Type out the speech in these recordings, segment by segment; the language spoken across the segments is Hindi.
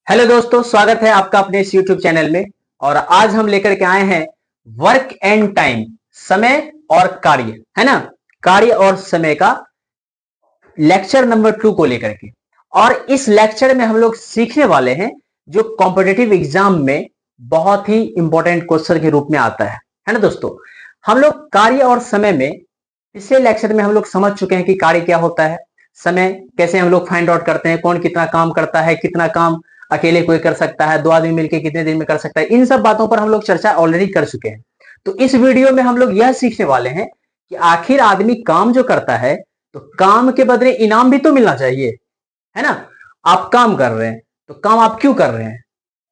हेलो दोस्तों, स्वागत है आपका अपने इस YouTube चैनल में। और आज हम लेकर के आए हैं वर्क एंड टाइम, समय और कार्य, है ना। कार्य और समय का लेक्चर नंबर 2 को लेकर के। और इस लेक्चर में हम लोग सीखने वाले हैं जो कॉम्पिटिटिव एग्जाम में बहुत ही इंपॉर्टेंट क्वेश्चन के रूप में आता है ना दोस्तों। हम लोग कार्य और समय में पिछले लेक्चर में हम लोग समझ चुके हैं कि कार्य क्या होता है, समय कैसे हम लोग फाइंड आउट करते हैं, कौन कितना काम करता है, कितना काम अकेले कोई कर सकता है, दो आदमी मिलकर कितने दिन में कर सकता है। इन सब बातों पर हम लोग चर्चा ऑलरेडी कर चुके हैं। तो इस वीडियो में हम लोग यह सीखने वाले हैं कि आखिर आदमी काम जो करता है तो काम के बदले इनाम भी तो मिलना चाहिए, है ना। आप काम कर रहे हैं तो काम आप क्यों कर रहे हैं,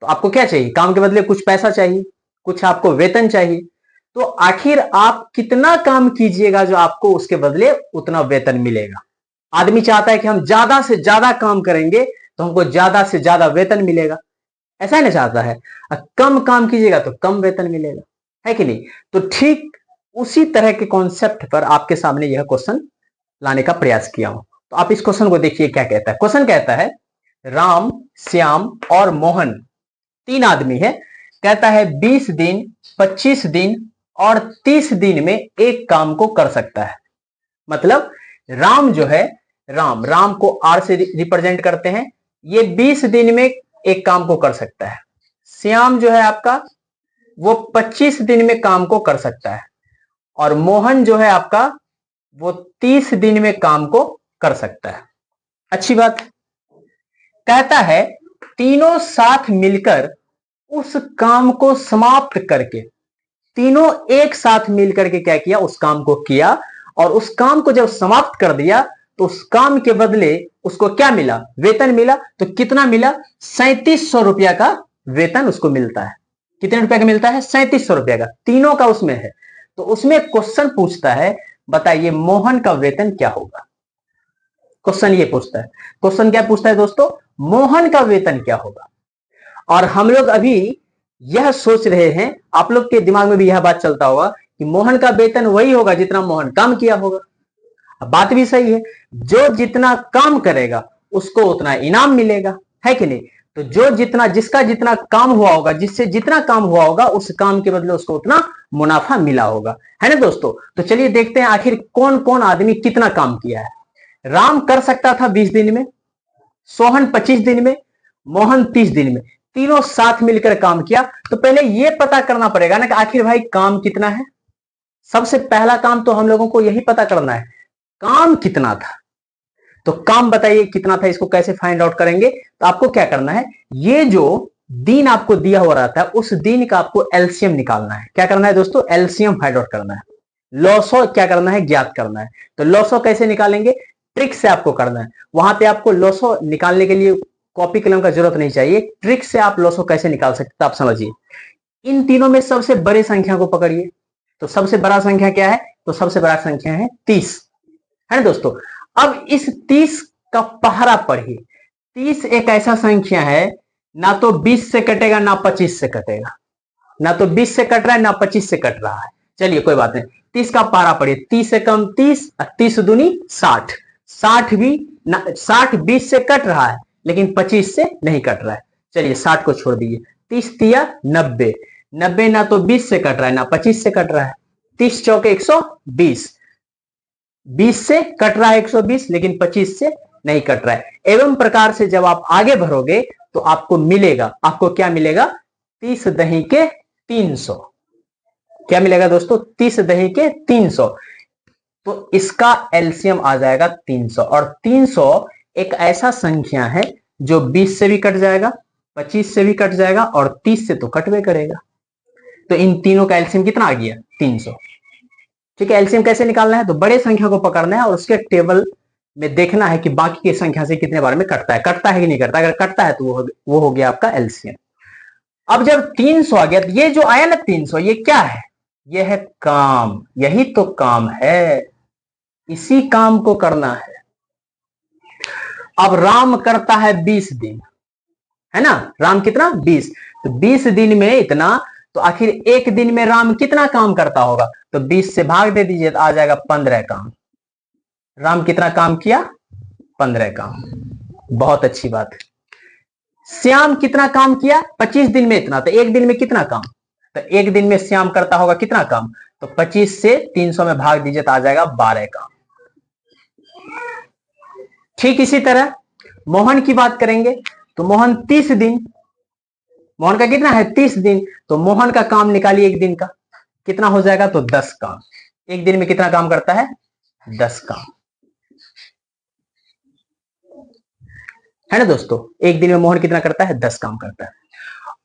तो आपको क्या चाहिए, काम के बदले कुछ पैसा चाहिए, कुछ आपको वेतन चाहिए। तो आखिर आप कितना काम कीजिएगा जो आपको उसके बदले उतना वेतन मिलेगा। आदमी चाहता है कि हम ज्यादा से ज्यादा काम करेंगे तो हमको ज्यादा से ज्यादा वेतन मिलेगा, ऐसा ही नहीं चाहता है। कम काम कीजिएगा तो कम वेतन मिलेगा, है कि नहीं। तो ठीक उसी तरह के कॉन्सेप्ट पर आपके सामने यह क्वेश्चन लाने का प्रयास किया हूं। तो आप इस क्वेश्चन को देखिए, क्या कहता है। क्वेश्चन कहता है राम, श्याम और मोहन तीन आदमी है। कहता है 20 दिन, 25 दिन और 30 दिन में एक काम को कर सकता है। मतलब राम जो है, राम को आर से रिप्रेजेंट करते हैं, ये 20 दिन में एक काम को कर सकता है। श्याम जो है आपका, वो 25 दिन में काम को कर सकता है। और मोहन जो है आपका, वो 30 दिन में काम को कर सकता है। अच्छी बात। कहता है तीनों साथ मिलकर उस काम को समाप्त करके, तीनों एक साथ मिलकर के क्या किया, उस काम को किया। और उस काम को जब समाप्त कर दिया तो उस काम के बदले उसको क्या मिला, वेतन मिला। तो कितना मिला, 3700 रुपया का वेतन उसको मिलता है। कितने रुपया का मिलता है, 3700 रुपया का, तीनों का उसमें है। तो उसमें क्वेश्चन पूछता है, बताइए मोहन का वेतन क्या होगा। क्वेश्चन ये पूछता है, क्वेश्चन क्या पूछता है दोस्तों, मोहन का वेतन क्या होगा। और हम लोग अभी यह सोच रहे हैं, आप लोग के दिमाग में भी यह बात चलता होगा कि मोहन का वेतन वही होगा जितना मोहन काम किया होगा। बात भी सही है, जो जितना काम करेगा उसको उतना इनाम मिलेगा, है कि नहीं। तो जो जितना, जिसका जितना काम हुआ होगा, जिससे जितना काम हुआ होगा, उस काम के बदले उसको उतना मुनाफा मिला होगा, है ना दोस्तों। तो चलिए देखते हैं आखिर कौन कौन आदमी कितना काम किया है। राम कर सकता था 20 दिन में, सोहन 25 दिन में, मोहन 30 दिन में, तीनों साथ मिलकर काम किया। तो पहले यह पता करना पड़ेगा ना कि आखिर भाई काम कितना है। सबसे पहला काम तो हम लोगों को यही पता करना है, काम कितना था। तो काम बताइए कितना था, इसको कैसे फाइंड आउट करेंगे। तो आपको क्या करना है, ये जो दिन आपको दिया हुआ रहता है उस दिन का आपको एलसीएम निकालना है। क्या करना है दोस्तों, एलसीएम फाइंड आउट करना है। लॉसो क्या करना है, ज्ञात करना है। तो लॉसो कैसे निकालेंगे, ट्रिक से आपको करना है। वहां पे आपको लॉसो निकालने के लिए कॉपी कलम का जरूरत नहीं चाहिए, ट्रिक से आप लॉसो कैसे निकाल सकते हैं आप समझिए। इन तीनों में सबसे बड़ी संख्या को पकड़िए। तो सबसे बड़ा संख्या क्या है, तो सबसे बड़ा संख्या है 30, है ना दोस्तों। अब इस 30 का पहरा पढ़िए। 30 एक ऐसा संख्या है, ना तो 20 से कटेगा ना 25 से कटेगा, ना तो 20 से कट रहा है ना 25 से कट रहा है। चलिए कोई बात नहीं, 30 का पहरा पढ़िए। 30 से कम 30, 30 दूनी 60, 60 भी ना, 60 20 से कट रहा है लेकिन 25 से नहीं कट रहा है। चलिए 60 को छोड़ दीजिए, 30 दिया 90, 90 ना तो 20 से कट रहा है ना 25 से कट रहा है। 30 चौके 120, 20 से कट रहा है 120 लेकिन 25 से नहीं कट रहा है। एवं प्रकार से जब आप आगे बढ़ोगे तो आपको मिलेगा, आपको क्या मिलेगा, 30 दही के 300। क्या मिलेगा दोस्तों, 30 दही के 300। तो इसका एलसीएम आ जाएगा 300। और 300 एक ऐसा संख्या है जो 20 से भी कट जाएगा, 25 से भी कट जाएगा और 30 से तो कटवे करेगा। तो इन तीनों का एलसीएम कितना आ गया, 300। ठीक है, एलसीएम कैसे निकालना है, तो बड़े संख्या को पकड़ना है और उसके टेबल में देखना है कि बाकी की संख्या से कितने बार में कटता है, कटता है कि नहीं कटता। अगर कटता है तो वो हो गया आपका एलसीएम। अब जब 300 आ गया तो ये जो आया ना 300, ये क्या है, ये है काम। यही तो काम है, इसी काम को करना है। अब राम करता है 20 दिन, है ना। राम कितना, 20। तो 20 दिन में इतना, तो आखिर एक दिन में राम कितना काम करता होगा। तो 20 से भाग दे दीजिए तो आ जाएगा 15 काम। राम कितना काम किया, 15 काम। बहुत अच्छी बात है। श्याम कितना काम किया? 25 दिन में इतना, तो एक दिन में कितना काम? तो एक दिन में श्याम करता होगा कितना काम? तो 25 से 300 में भाग दीजिए तो आ जाएगा 12 काम। ठीक इसी तरह मोहन की बात करेंगे तो मोहन 30 दिन, मोहन का कितना है? 30 दिन, तो मोहन का काम निकालिए एक दिन का, कितना हो जाएगा? तो 10 काम। एक दिन में कितना काम करता है? 10 काम, है ना दोस्तों। एक दिन में मोहन कितना करता है? 10 काम करता है।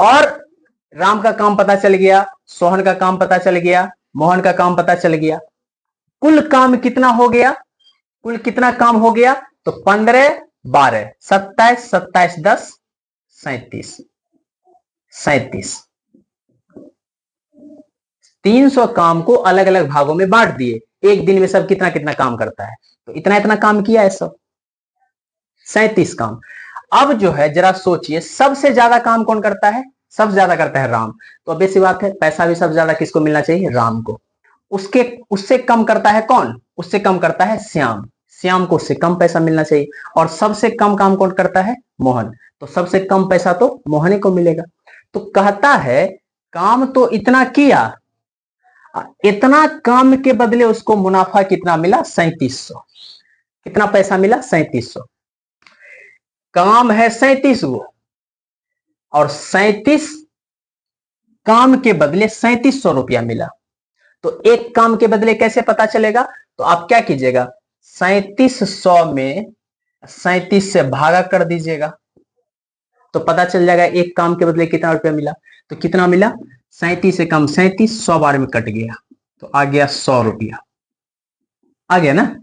और राम का काम पता चल गया, सोहन का काम पता चल गया, मोहन का काम पता चल गया। कुल काम कितना हो गया? कुल कितना काम हो गया? तो 15, 12, 27, 27, 10, 37, 37। 300 काम को अलग अलग भागों में बांट दिए। एक दिन में सब कितना कितना काम करता है? तो इतना इतना काम किया है सब, 37 काम। अब जो है जरा सोचिए, सबसे ज्यादा काम कौन करता है? सबसे ज्यादा करता है राम। तो अब सी बात है, पैसा भी सबसे ज्यादा किसको मिलना चाहिए? राम को। उससे कम करता है कौन? उससे कम करता है श्याम। श्याम को उससे कम पैसा मिलना चाहिए। और सबसे कम काम कौन करता है? मोहन। तो सबसे कम पैसा तो मोहन ही को मिलेगा। तो कहता है काम तो इतना किया, इतना काम के बदले उसको मुनाफा कितना मिला? 3700। कितना पैसा मिला? 3700। काम है 37 वो, और 37 काम के बदले 3700 रुपया मिला। तो एक काम के बदले कैसे पता चलेगा? तो आप क्या कीजिएगा, 3700 में 37 से भागा कर दीजिएगा तो पता चल जाएगा एक काम के बदले कितना रुपया मिला। तो कितना मिला? 37 से कम 37, 100 बार में कट गया तो आ गया 100 रुपया। आ गया ना।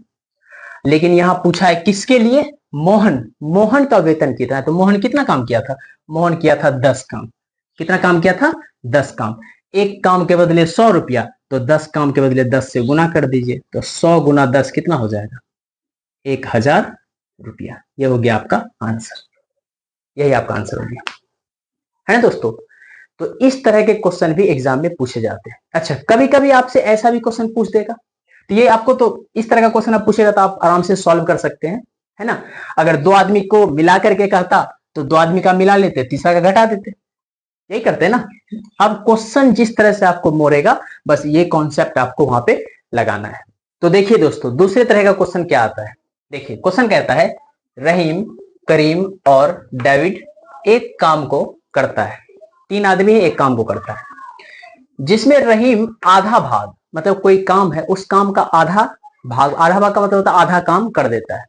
लेकिन यहां पूछा है किसके लिए? मोहन। मोहन का वेतन कितना है? तो मोहन कितना काम किया था? मोहन किया था 10 काम। कितना काम किया था? 10 काम। एक काम के बदले 100 रुपया, तो 10 काम के बदले 10 से गुना कर दीजिए तो 100 गुना 10 कितना हो जाएगा? 1000 रुपया। यह हो गया आपका आंसर। यही आपका आंसर हो गया, है ना दोस्तों। तो इस तरह के क्वेश्चन भी एग्जाम में पूछे जाते हैं। अच्छा, कभी कभी आपसे ऐसा भी क्वेश्चन पूछ देगा, तो ये आपको तो इस तरह का क्वेश्चन आप पूछेगा तो आप आराम से सॉल्व कर सकते हैं, है ना। अगर दो आदमी को मिला करके कहता तो दो आदमी का मिला लेते, तीसरा का घटा देते, यही करते हैं ना। अब क्वेश्चन जिस तरह से आपको मोड़ेगा, बस ये कॉन्सेप्ट आपको वहां पे लगाना है। तो देखिए दोस्तों, दूसरे तरह का क्वेश्चन क्या आता है। देखिए क्वेश्चन कहता है रहीम, करीम और डेविड एक काम को करता है। तीन आदमी एक काम को करता है, जिसमें रहीम आधा भाग, मतलब कोई काम है उस काम का आधा भाग, आधा भाग का मतलब होता है आधा काम कर देता है,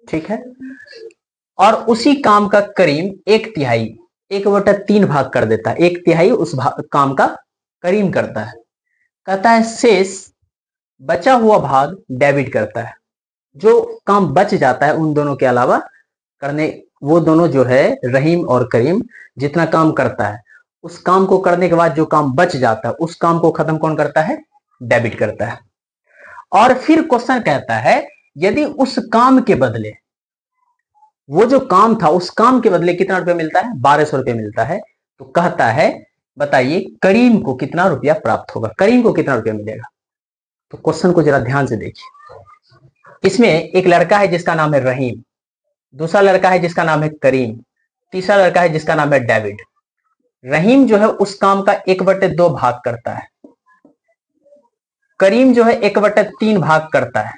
ठीक है। और उसी काम का करीम 1/3, 1/3 भाग कर देता है। 1/3 उस काम का करीम करता है। कहता है शेष बचा हुआ भाग डेबिट करता है। जो काम बच जाता है उन दोनों के अलावा करने, वो दोनों जो है रहीम और करीम जितना काम करता है, उस काम को करने के बाद जो काम बच जाता है उस काम को खत्म कौन करता है? डेबिट करता है। और फिर क्वेश्चन कहता है यदि उस काम के बदले, वो जो काम था उस काम के बदले कितना रुपया मिलता है? 1200 रुपया मिलता है। तो कहता है बताइए करीम को कितना रुपया प्राप्त होगा? करीम को कितना रुपया मिलेगा? तो क्वेश्चन को जरा ध्यान से देखिए। इसमें एक लड़का है जिसका नाम है रहीम, दूसरा लड़का है जिसका नाम है करीम, तीसरा लड़का है जिसका नाम है डेविड। रहीम जो है उस काम का 1/2 भाग करता है, करीम जो है 1/3 भाग करता है,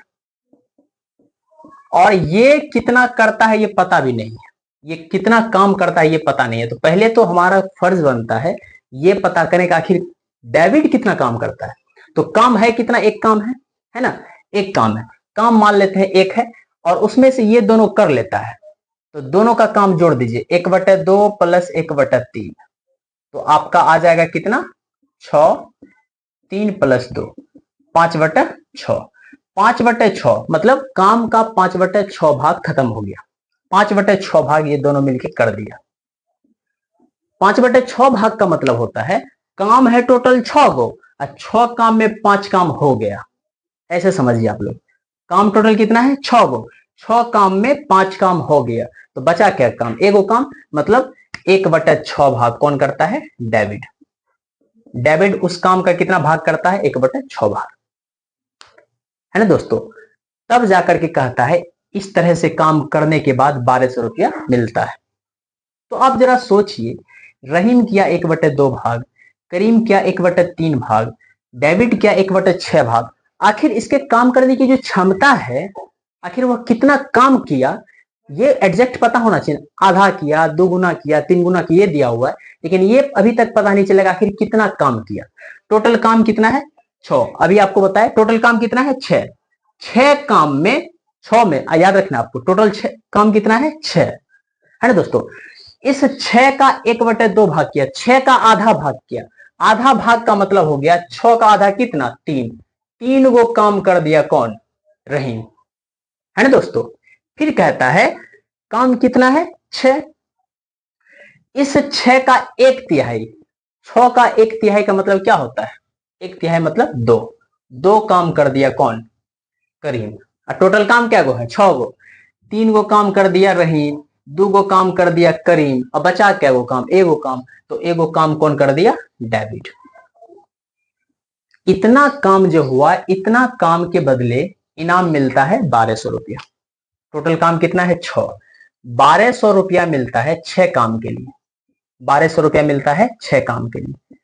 और ये कितना करता है ये पता भी नहीं है। ये कितना काम करता है ये पता नहीं है। तो पहले तो हमारा फर्ज बनता है ये पता करने का आखिर डेविड कितना काम करता है। तो काम है कितना? एक काम है ना, एक काम है। काम मान लेते हैं एक है, और उसमें से ये दोनों कर लेता है, तो दोनों का काम जोड़ दीजिए, 1/2 प्लस 1/3, तो आपका आ जाएगा कितना? 6, 3 प्लस 2, 5/6। 5/6 मतलब काम का 5/6 भाग खत्म हो गया। 5/6 भाग ये दोनों मिलके कर दिया। 5/6 भाग का मतलब होता है काम है टोटल 6 गो, और 6 काम में 5 काम हो गया। ऐसे समझिए आप लोग, काम टोटल कितना है? 6 गो, 6 काम में 5 काम हो गया, तो बचा क्या काम? एगो काम, मतलब 1/6 भाग कौन करता है? डेविड। डेबिट उस काम का कितना भाग करता है? 1/6 भाग, है ना दोस्तों। तब जाकर के कहता है इस तरह से काम करने के बाद 1200 रुपया मिलता है। तो आप जरा सोचिए, रहीम किया 1/2 भाग, करीम किया 1/3 भाग, डेविड किया 1/6 भाग। आखिर इसके काम करने की जो क्षमता है, आखिर वह कितना काम किया, ये एग्जैक्ट पता होना चाहिए। आधा किया, 2 गुना किया, 3 गुना किया, ये दिया हुआ है, लेकिन ये अभी तक पता नहीं चलेगा आखिर कितना काम किया। टोटल काम कितना है? 6। अभी आपको बताया टोटल काम कितना है? 6। 6 काम में, 6 में याद रखना आपको, टोटल 6 काम कितना है? 6 है ना दोस्तों। इस 6 का 1/2 भाग किया, 6 का आधा भाग किया। आधा भाग का मतलब हो गया 6 का आधा कितना? 3। 3 गो काम कर दिया कौन? रहीम, है ना दोस्तों। फिर कहता है काम कितना है? 6। इस 6 का 1/3, 6 का 1/3 का मतलब क्या होता है? 1/3 मतलब 2। 2 काम कर दिया कौन? करीम। और टोटल काम क्या गो है? 6 गो। 3 गो काम कर दिया रहीम, 2 गो काम कर दिया करीम, और बचा क्या गो काम? एगो काम। तो एगो काम कौन कर दिया? डेविड। इतना काम जो हुआ, इतना काम के बदले इनाम मिलता है 1200 रुपया। टोटल काम कितना है? 6। 1200 रुपया मिलता है 6 काम के लिए। 1200 रुपया मिलता है 6 काम के लिए।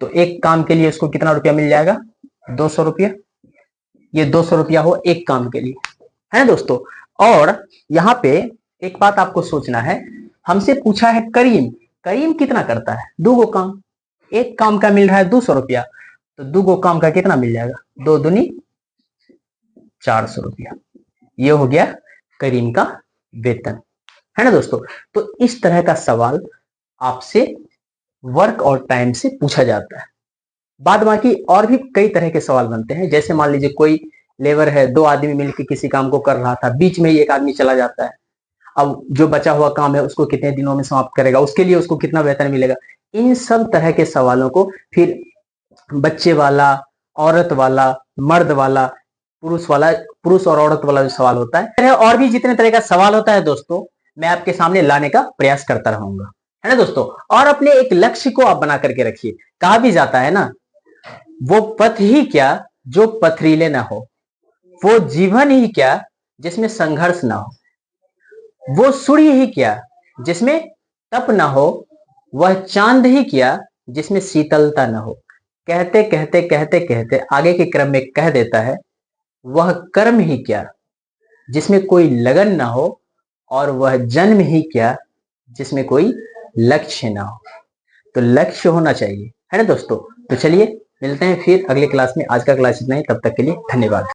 तो एक काम के लिए उसको कितना रुपया मिल जाएगा? 200 रुपया। ये 200 रुपया हो एक काम के लिए, है ना दोस्तों। और यहाँ पे एक बात आपको सोचना है, हमसे पूछा है करीम। करीम कितना करता है? 2 गो काम। एक काम का मिल रहा है 200 रुपया, तो 2 गो काम का कितना मिल जाएगा? 2 दूनी 400 रुपया। ये हो गया करीम का वेतन, है ना दोस्तों। तो इस तरह का सवाल आपसे वर्क और टाइम से पूछा जाता है। बाद बाकी और भी कई तरह के सवाल बनते हैं। जैसे मान लीजिए कोई लेबर है, 2 आदमी मिलकर किसी काम को कर रहा था, बीच में ही एक आदमी चला जाता है। अब जो बचा हुआ काम है उसको कितने दिनों में समाप्त करेगा, उसके लिए उसको कितना वेतन मिलेगा। इन सब तरह के सवालों को फिर बच्चे वाला, औरत वाला, मर्द वाला, पुरुष वाला, पुरुष और औरत वाला जो सवाल होता है, और भी जितने तरह का सवाल होता है दोस्तों, मैं आपके सामने लाने का प्रयास करता रहूंगा, है ना दोस्तों। और अपने एक लक्ष्य को आप बना करके रखिए। कहा भी जाता है ना, वो पथ ही क्या जो पथरीले ना हो, वो जीवन ही क्या जिसमें संघर्ष ना हो, वो सूर्य ही क्या जिसमें तप ना हो, वह चांद ही क्या जिसमें शीतलता ना हो। कहते कहते कहते कहते आगे के क्रम में कह देता है, वह कर्म ही क्या जिसमें कोई लगन ना हो, और वह जन्म ही क्या जिसमें कोई लक्ष्य ना हो। तो लक्ष्य होना चाहिए, है ना दोस्तों। तो चलिए मिलते हैं फिर अगले क्लास में। आज का क्लास इतना ही, तब तक के लिए धन्यवाद।